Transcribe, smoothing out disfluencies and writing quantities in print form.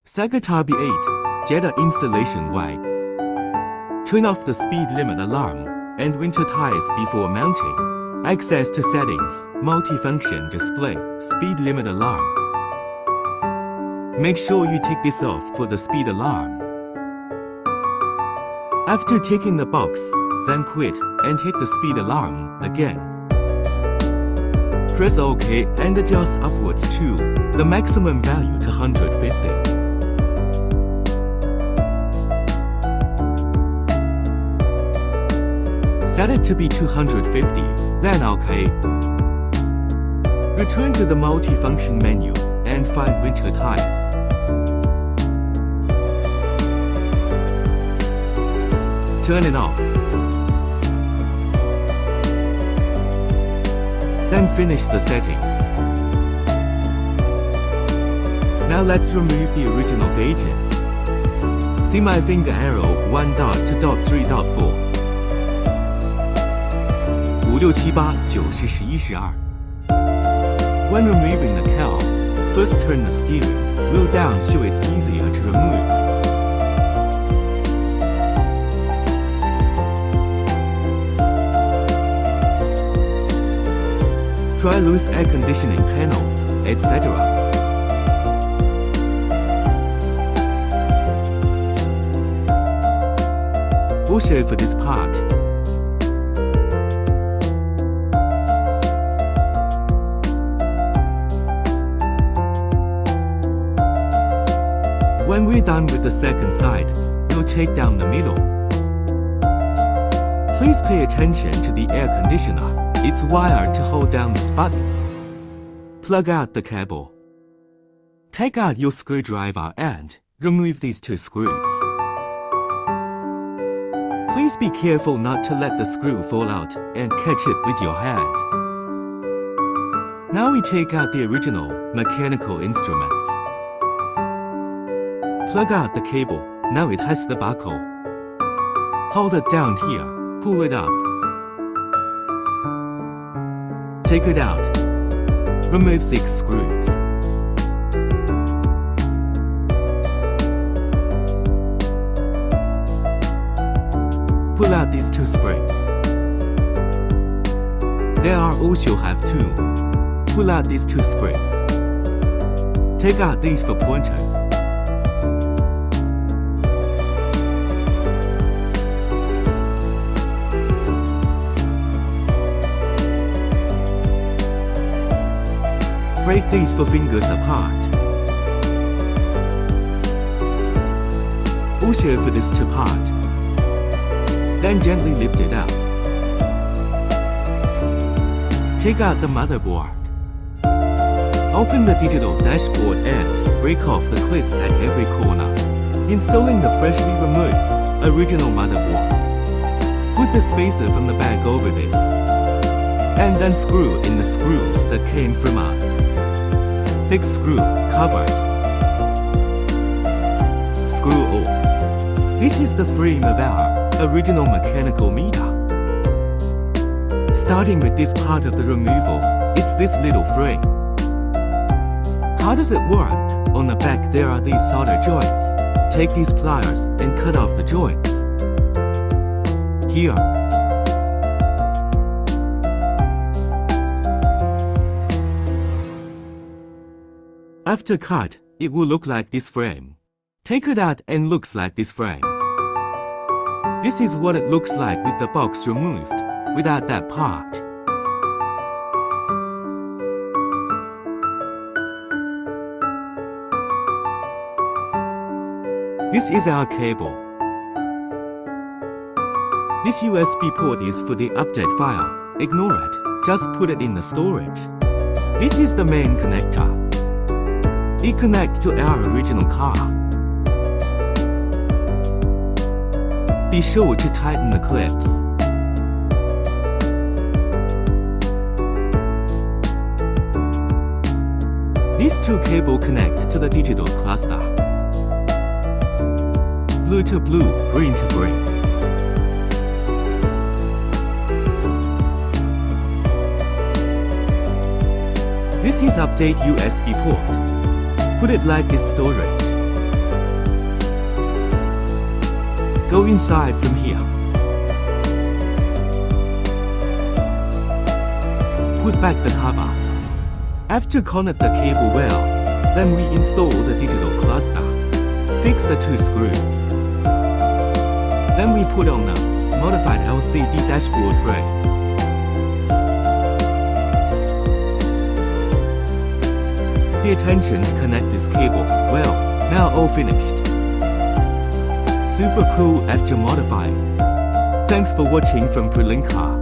Sagatar B8, Jetta installation Y. Turn off the speed limit alarm and winter tires before mounting. Access to settings, multifunction display, speed limit alarm. Make sure you take this off for the speed alarm. After ticking the box, then quit and hit the speed alarm again. Press OK and adjust upwards to the maximum value to 150. Set it to be 250, then OK. Return to the multifunction menu and find winter tires. Turn it off. Then finish the settings. Now let's remove the original gauges. See my finger arrow 1 dot to dot 3 dot 4. 5、6、7、8、9、10、11、12. When removing the cowl, first turn the steering wheel down so it's easier to remove. Try loose air conditioning panels, etc. Push over this part. When we're done with the second side, we'll take down the middle. Please pay attention to the air conditioner. It's wired to hold down this button. Plug out the cable. Take out your screwdriver and remove these 2 screws. Please be careful not to let the screw fall out and catch it with your hand. Now we take out the original mechanical instruments. Plug out the cable. Now it has the buckle. Hold it down here. Pull it up. Take it out. Remove 6 screws. Pull out these 2 springs. There are also have 2. Pull out these 2 springs. Take out these 4 pointers. Break these 4 fingers apart. Push over this 2 part. Then gently lift it up. Take out the motherboard. Open the digital dashboard and break off the clips at every corner. Installing the freshly removed original motherboard. Put the spacer from the back over this. And then screw in the screws that came from us. Fixed screw, covered. Screw all. This is the frame of our original mechanical meter. Starting with this part of the removal, it's this little frame. How does it work? On the back there are these solder joints. Take these pliers and cut off the joints. Here. After cut, it will look like this frame. Take it out and looks like this frame. This is what it looks like with the box removed, without that part. This is our cable. This USB port is for the update file. Ignore it, just put it in the storage. This is the main connector. It connects to our original car. Be sure to tighten the clips. These 2 cables connect to the digital cluster. Blue to blue, green to green. This is update USB port. Put it like this storage. inside from here. Put back the cover. After connect the cable well, then we install the digital cluster. Fix the 2 screws. Then we put on a modified LCD dashboard frame. Pay attention to connect this cable. Well, now all finished. Super cool after modifying. Thanks for watching from Berlin Car.